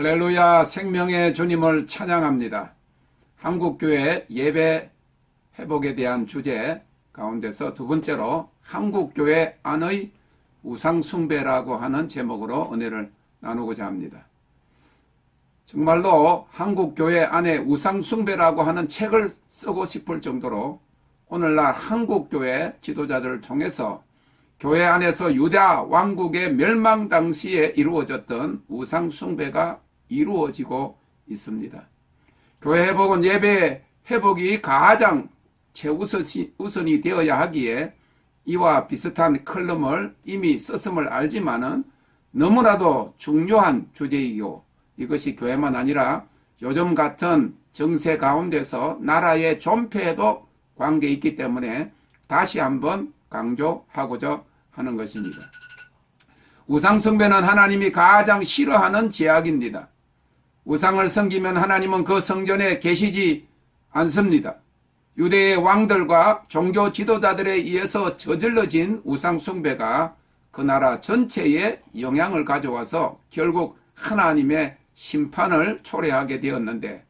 할렐루야, 생명의 주님을 찬양합니다. 한국교회 예배 회복에 대한 주제 가운데서 두 번째로 한국교회 안의 우상숭배라고 하는 제목으로 은혜를 나누고자 합니다. 정말로 한국교회 안에 우상숭배라고 하는 책을 쓰고 싶을 정도로 오늘날 한국교회 지도자들을 통해서 교회 안에서 유다 왕국의 멸망 당시에 이루어졌던 우상숭배가 이루어지고 있습니다. 교회 회복은 예배 회복이 가장 최우선이 되어야 하기에 이와 비슷한 칼럼을 이미 썼음을 알지만은 너무나도 중요한 주제이고 이것이 교회만 아니라 요즘 같은 정세 가운데서 나라의 존폐에도 관계 있기 때문에 다시 한번 강조하고자 하는 것입니다. 우상숭배는 하나님이 가장 싫어하는 죄악입니다. 우상을 섬기면 하나님은 그 성전에 계시지 않습니다. 유대의 왕들과 종교 지도자들에 의해서 저질러진 우상숭배가 그 나라 전체에 영향을 가져와서 결국 하나님의 심판을 초래하게 되었는데,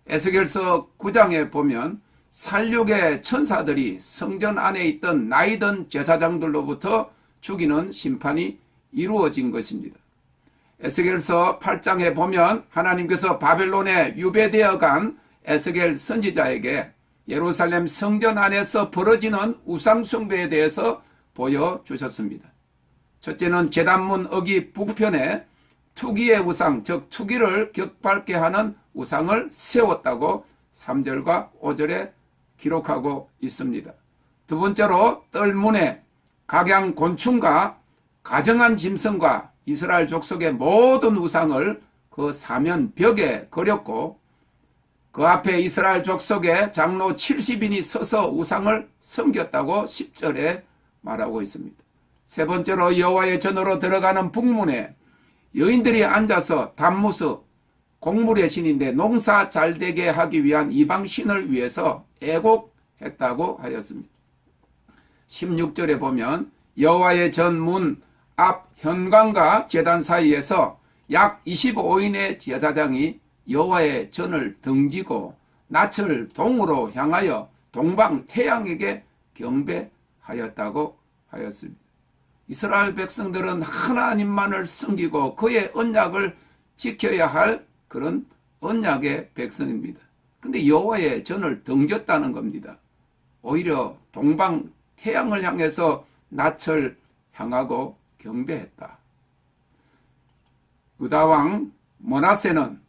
에스겔서 9장에 보면 살육의 천사들이 성전 안에 있던 나이든 제사장들로부터 죽이는 심판이 이루어진 것입니다. 에스겔서 8장에 보면 하나님께서 바벨론에 유배되어 간 에스겔 선지자에게 예루살렘 성전 안에서 벌어지는 우상숭배에 대해서 보여주셨습니다. 첫째는 제단문 어기 북편에 투기의 우상, 즉 투기를 격밟게 하는 우상을 세웠다고 3절과 5절에 기록하고 있습니다. 두 번째로 뜰문에 각양 곤충과 가정한 짐승과 이스라엘 족속의 모든 우상을 그 사면 벽에 그렸고 그 앞에 이스라엘 족속의 장로 70인이 서서 우상을 섬겼다고 10절에 말하고 있습니다. 세 번째로 여호와의 전으로 들어가는 북문에 여인들이 앉아서 단무스, 곡물의 신인데 농사 잘되게 하기 위한 이방신을 위해서 애곡했다고 하였습니다. 16절에 보면 여호와의 전 문 앞 현관과 제단 사이에서 약 25인의 제사장이 여호와의 전을 등지고 낯을 동으로 향하여 동방 태양에게 경배하였다고 하였습니다. 이스라엘 백성들은 하나님만을 섬기고 그의 언약을 지켜야 할 그런 언약의 백성입니다. 근데 여호와의 전을 등졌다는 겁니다. 오히려 동방 태양을 향해서 낯을 향하고 경배했다. 유다왕 므낫세는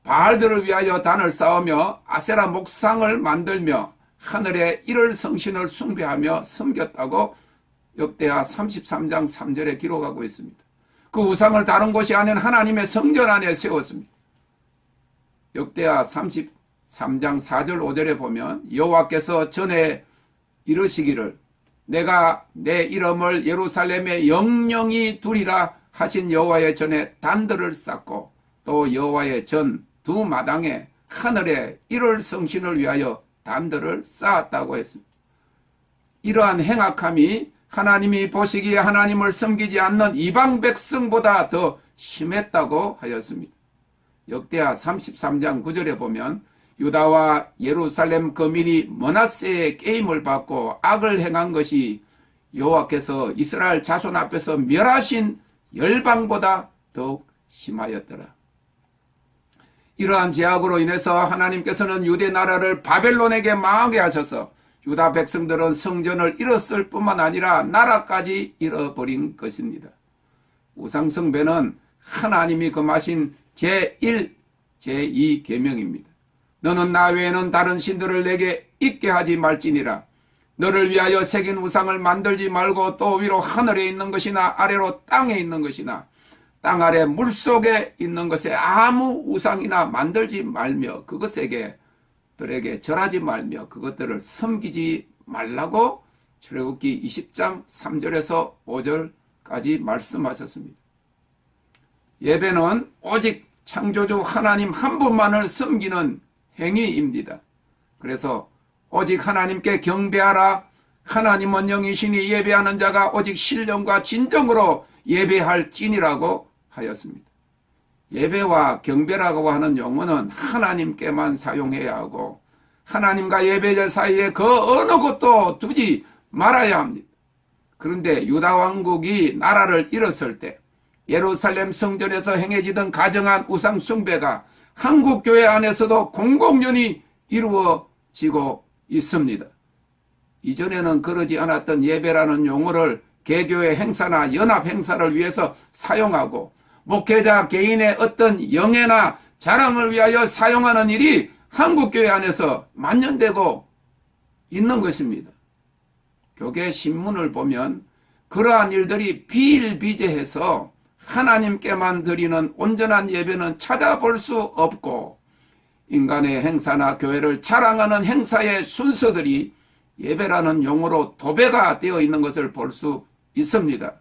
바알들을 위하여 단을 쌓으며 아세라 목상을 만들며 하늘의 일월 성신을 숭배하며 섬겼다고 역대하 33장 3절에 기록하고 있습니다. 그 우상을 다른 곳이 아닌 하나님의 성전 안에 세웠습니다. 역대하 33장 4절 5절에 보면 여호와께서 전에 이르시기를 내가 내 이름을 예루살렘에 영영히 두리라 하신 여호와의 전에 단들을 쌓고 또 여호와의 전 두 마당에 하늘의 일월 성신을 위하여 단들을 쌓았다고 했습니다. 이러한 행악함이 하나님이 보시기에 하나님을 섬기지 않는 이방 백성보다 더 심했다고 하였습니다. 역대하 33장 9절에 보면 유다와 예루살렘 거민이 므낫세의 게임을 받고 악을 행한 것이 여호와께서 이스라엘 자손 앞에서 멸하신 열방보다 더욱 심하였더라. 이러한 죄악으로 인해서 하나님께서는 유대 나라를 바벨론에게 망하게 하셔서 유다 백성들은 성전을 잃었을 뿐만 아니라 나라까지 잃어버린 것입니다. 우상숭배는 하나님이 금하신 제1, 제2 계명입니다. 너는 나 외에는 다른 신들을 내게 있게 하지 말지니라. 너를 위하여 새긴 우상을 만들지 말고 또 위로 하늘에 있는 것이나 아래로 땅에 있는 것이나 땅 아래 물속에 있는 것에 아무 우상이나 만들지 말며 그것에게 들에게 절하지 말며 그것들을 섬기지 말라고 출애굽기 20장 3절에서 5절까지 말씀하셨습니다. 예배는 오직 창조주 하나님 한 분만을 섬기는 행위입니다. 그래서 오직 하나님께 경배하라. 하나님은 영이시니 예배하는 자가 오직 신령과 진정으로 예배할지니라고 하였습니다. 예배와 경배라고 하는 용어는 하나님께만 사용해야 하고 하나님과 예배자 사이에 그 어느 곳도 두지 말아야 합니다. 그런데 유다 왕국이 나라를 잃었을 때 예루살렘 성전에서 행해지던 가정한 우상 숭배가 한국 교회 안에서도 공공연히 이루어지고 있습니다. 이전에는 그러지 않았던 예배라는 용어를 개교의 행사나 연합 행사를 위해서 사용하고 목회자 개인의 어떤 영예나 자랑을 위하여 사용하는 일이 한국교회 안에서 만연되고 있는 것입니다. 교계 신문을 보면 그러한 일들이 비일비재해서 하나님께만 드리는 온전한 예배는 찾아볼 수 없고 인간의 행사나 교회를 자랑하는 행사의 순서들이 예배라는 용어로 도배가 되어 있는 것을 볼 수 있습니다.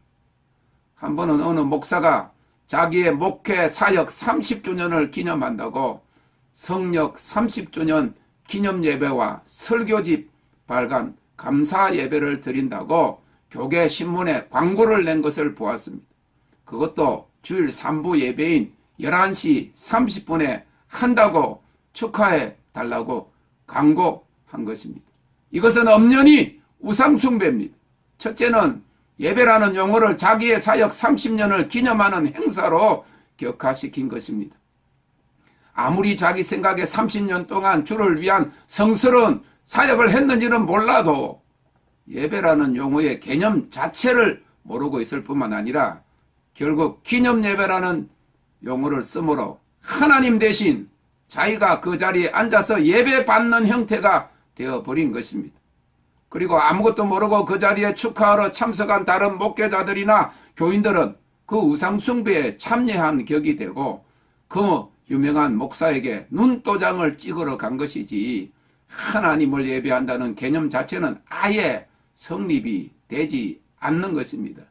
한 번은 어느 목사가 자기의 목회 사역 30주년을 기념한다고 성역 30주년 기념 예배와 설교집 발간 감사 예배를 드린다고 교계 신문에 광고를 낸 것을 보았습니다. 그것도 주일 3부 예배인 11시 30분에 한다고 축하해 달라고 광고한 것입니다. 이것은 엄연히 우상숭배입니다. 첫째는 예배라는 용어를 자기의 사역 30년을 기념하는 행사로 격화시킨 것입니다. 아무리 자기 생각에 30년 동안 주를 위한 성스러운 사역을 했는지는 몰라도 예배라는 용어의 개념 자체를 모르고 있을 뿐만 아니라 결국 기념예배라는 용어를 쓰므로 하나님 대신 자기가 그 자리에 앉아서 예배받는 형태가 되어버린 것입니다. 그리고 아무것도 모르고 그 자리에 축하하러 참석한 다른 목회자들이나 교인들은 그 우상숭배에 참여한 격이 되고 그 유명한 목사에게 눈도장을 찍으러 간 것이지 하나님을 예배한다는 개념 자체는 아예 성립이 되지 않는 것입니다.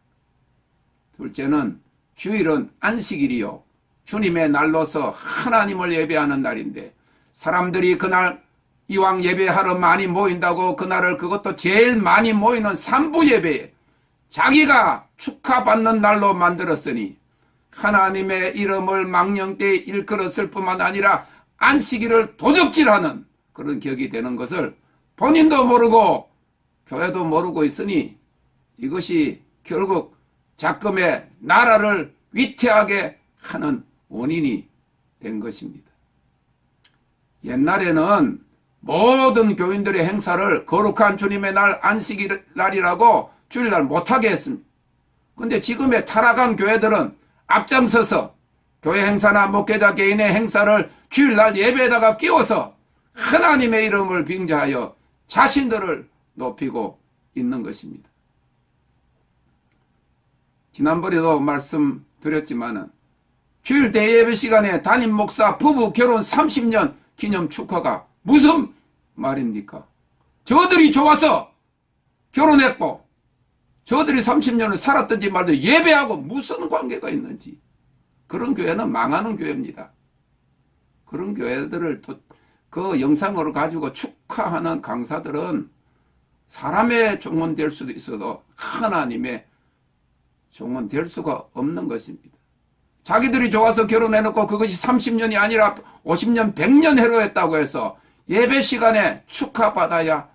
둘째는 주일은 안식일이요 주님의 날로서 하나님을 예배하는 날인데 사람들이 그날 이왕 예배하러 많이 모인다고 그날을 그것도 제일 많이 모이는 3부 예배에 자기가 축하받는 날로 만들었으니 하나님의 이름을 망령되이 일컬었을 뿐만 아니라 안식일을 도적질하는 그런 격이 되는 것을 본인도 모르고 교회도 모르고 있으니 이것이 결국 작금의 나라를 위태하게 하는 원인이 된 것입니다. 옛날에는 모든 교인들의 행사를 거룩한 주님의 날 안식일 날이라고 주일날 못하게 했습니다. 그런데 지금의 타락한 교회들은 앞장서서 교회 행사나 목회자 개인의 행사를 주일날 예배에다가 끼워서 하나님의 이름을 빙자하여 자신들을 높이고 있는 것입니다. 지난번에도 말씀드렸지만은 주일 대예배 시간에 담임 목사 부부 결혼 30년 기념 축하가 무슨 말입니까? 저들이 좋아서 결혼했고 저들이 30년을 살았든지 말든지 예배하고 무슨 관계가 있는지 그런 교회는 망하는 교회입니다. 그런 교회들을 그 영상으로 가지고 축하하는 강사들은 사람의 종은 될 수도 있어도 하나님의 종은 될 수가 없는 것입니다. 자기들이 좋아서 결혼해놓고 그것이 30년이 아니라 50년, 100년 해로했다고 해서 예배 시간에 축하받아야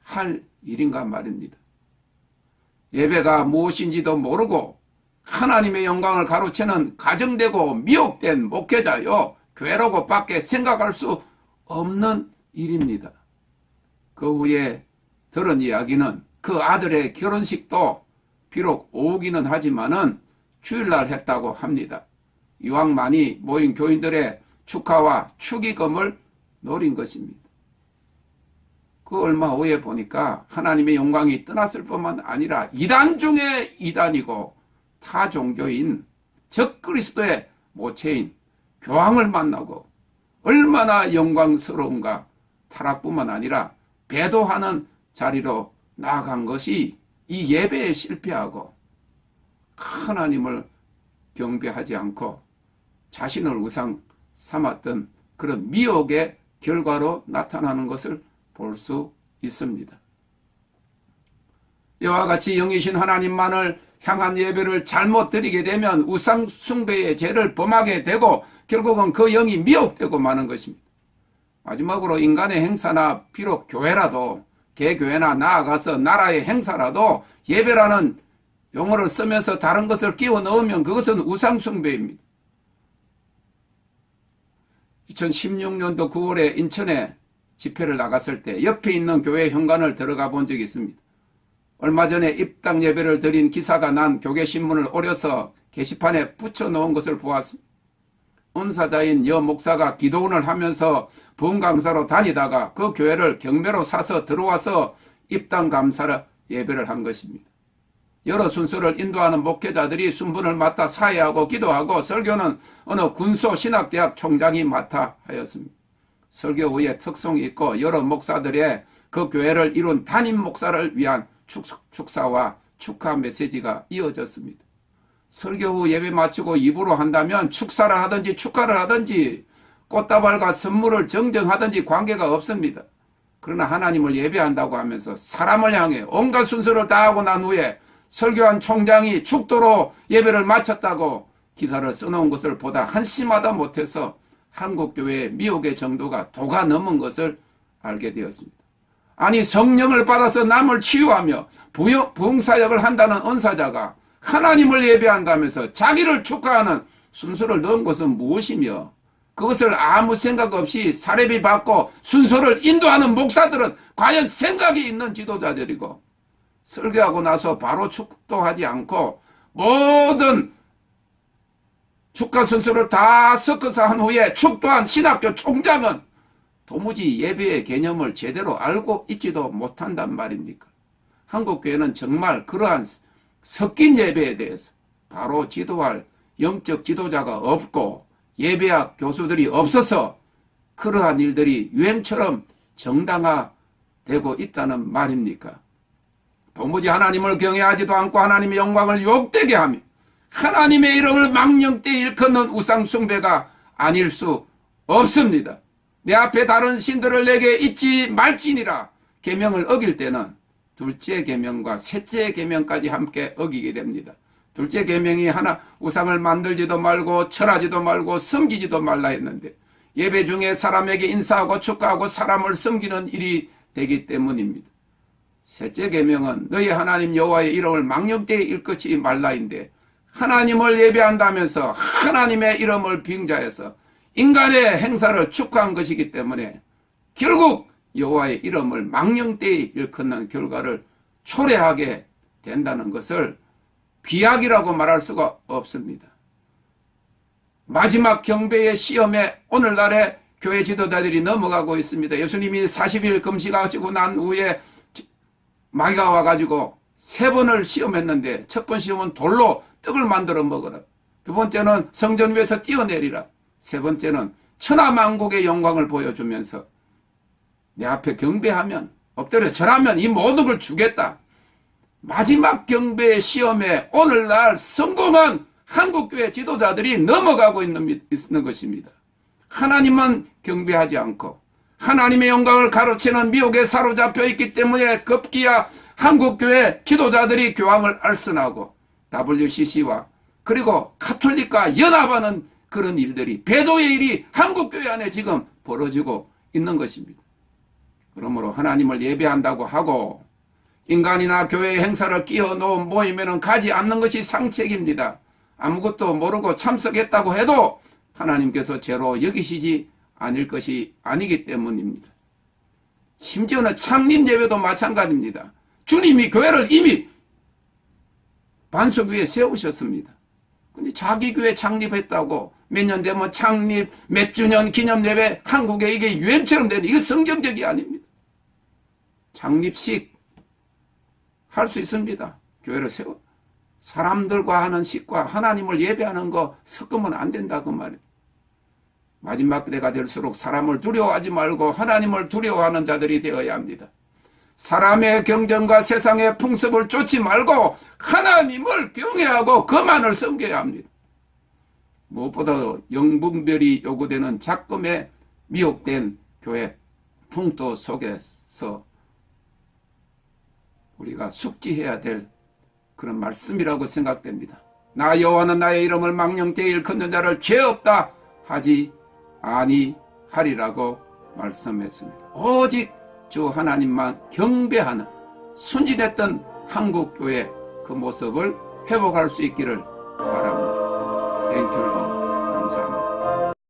할 일인가 말입니다. 예배가 무엇인지도 모르고 하나님의 영광을 가로채는 가정되고 미혹된 목회자요 교회라고 밖에 생각할 수 없는 일입니다. 그 후에 들은 이야기는 그 아들의 결혼식도 비록 오기는 하지만은 주일날 했다고 합니다. 이왕 많이 모인 교인들의 축하와 축의금을 노린 것입니다. 그 얼마 후에 보니까 하나님의 영광이 떠났을 뿐만 아니라 이단 중에 이단이고 타 종교인 적그리스도의 모체인 교황을 만나고 얼마나 영광스러운가 타락뿐만 아니라 배도하는 자리로 나아간 것이 이 예배에 실패하고 하나님을 경배하지 않고 자신을 우상 삼았던 그런 미혹의 결과로 나타나는 것을 볼 수 있습니다. 이와 같이 영이신 하나님만을 향한 예배를 잘못 드리게 되면 우상 숭배의 죄를 범하게 되고 결국은 그 영이 미혹되고 마는 것입니다. 마지막으로 인간의 행사나 비록 교회라도 개교회나 나아가서 나라의 행사라도 예배라는 용어를 쓰면서 다른 것을 끼워 넣으면 그것은 우상 숭배입니다. 2016년도 9월에 인천에 집회를 나갔을 때 옆에 있는 교회 현관을 들어가 본 적이 있습니다. 얼마 전에 입당 예배를 드린 기사가 난 교계신문을 오려서 게시판에 붙여놓은 것을 보았습니다. 은사자인 여 목사가 기도원을 하면서 부흥 강사로 다니다가 그 교회를 경매로 사서 들어와서 입당 감사를 예배를 한 것입니다. 여러 순서를 인도하는 목회자들이 순번을 맡아 사회하고 기도하고 설교는 어느 군소신학대학 총장이 맡아 하였습니다. 설교 후에 특성이 있고 여러 목사들의 그 교회를 이룬 담임 목사를 위한 축사와 축하 메시지가 이어졌습니다. 설교 후 예배 마치고 입으로 한다면 축사를 하든지 축하를 하든지 꽃다발과 선물을 정정하든지 관계가 없습니다. 그러나 하나님을 예배한다고 하면서 사람을 향해 온갖 순서를 다 하고 난 후에 설교한 총장이 축도로 예배를 마쳤다고 기사를 써놓은 것을 보다 한심하다 못해서 한국교회의 미혹의 정도가 도가 넘은 것을 알게 되었습니다. 아니 성령을 받아서 남을 치유하며 부흥사역을 한다는 은사자가 하나님을 예배한다면서 자기를 축하하는 순서를 넣은 것은 무엇이며 그것을 아무 생각 없이 사례비 받고 순서를 인도하는 목사들은 과연 생각이 있는 지도자들이고 설교하고 나서 바로 축도하지 않고 모든 축하 순서를 다 섞어서 한 후에 축도한 신학교 총장은 도무지 예배의 개념을 제대로 알고 있지도 못한단 말입니까? 한국교회는 정말 그러한 섞인 예배에 대해서 바로 지도할 영적 지도자가 없고 예배학 교수들이 없어서 그러한 일들이 유행처럼 정당화되고 있다는 말입니까? 도무지 하나님을 경외하지도 않고 하나님의 영광을 욕되게 하며 하나님의 이름을 망령되이 일컫는 우상 숭배가 아닐 수 없습니다. 내 앞에 다른 신들을 내게 잊지 말지니라 계명을 어길 때는 둘째 계명과 셋째 계명까지 함께 어기게 됩니다. 둘째 계명이 하나 우상을 만들지도 말고 절하지도 말고 섬기지도 말라 했는데 예배 중에 사람에게 인사하고 축하하고 사람을 섬기는 일이 되기 때문입니다. 셋째 계명은 너희 하나님 여호와의 이름을 망령되이 일컫지 말라인데 하나님을 예배한다면서 하나님의 이름을 빙자해서 인간의 행사를 축하한 것이기 때문에 결국 여호와의 이름을 망령되이 일컫는 결과를 초래하게 된다는 것을 비약이라고 말할 수가 없습니다. 마지막 경배의 시험에 오늘날의 교회 지도자들이 넘어가고 있습니다. 예수님이 40일 금식하시고 난 후에 마귀가 와가지고 3번을 시험했는데 첫 번 시험은 돌로 떡을 만들어 먹어라. 두 번째는 성전 위에서 뛰어내리라. 세 번째는 천하만국의 영광을 보여주면서 내 앞에 경배하면 엎드려 절하면 이 모든 걸 주겠다. 마지막 경배의 시험에 오늘날 성공한 한국교회 지도자들이 넘어가고 있는 것입니다. 하나님만 경배하지 않고 하나님의 영광을 가로채는 미혹에 사로잡혀 있기 때문에 급기야 한국교회 지도자들이 교황을 알선하고 WCC와 그리고 가톨릭과 연합하는 그런 일들이 배도의 일이 한국교회 안에 지금 벌어지고 있는 것입니다. 그러므로 하나님을 예배한다고 하고 인간이나 교회의 행사를 끼워 놓은 모임에는 가지 않는 것이 상책입니다. 아무것도 모르고 참석했다고 해도 하나님께서 죄로 여기시지 않을 것이 아니기 때문입니다. 심지어는 창립 예배도 마찬가지입니다. 주님이 교회를 이미 반석 위에 세우셨습니다. 근데 자기 교회 창립했다고 몇 년 되면 창립 몇 주년 기념 예배 한국에 이게 유행처럼 되는 이거 성경적이 아닙니다. 창립식 할 수 있습니다. 교회를 세워 사람들과 하는 식과 하나님을 예배하는 거 섞으면 안 된다 그 말이에요. 마지막 때가 될수록 사람을 두려워하지 말고 하나님을 두려워하는 자들이 되어야 합니다. 사람의 경전과 세상의 풍습을 쫓지 말고 하나님을 경외하고 그만을 섬겨야 합니다. 무엇보다도 영분별이 요구되는 작금에 미혹된 교회 풍토 속에서 우리가 숙지해야 될 그런 말씀이라고 생각됩니다. 나 여호와는 나의 이름을 망령되이 일컫는 자를 죄 없다 하지 아니하리라고 말씀했습니다. 오직 주 하나님만 경배하는 순진했던 한국교회 그 모습을 회복할 수 있기를 바랍니다. 땡큐.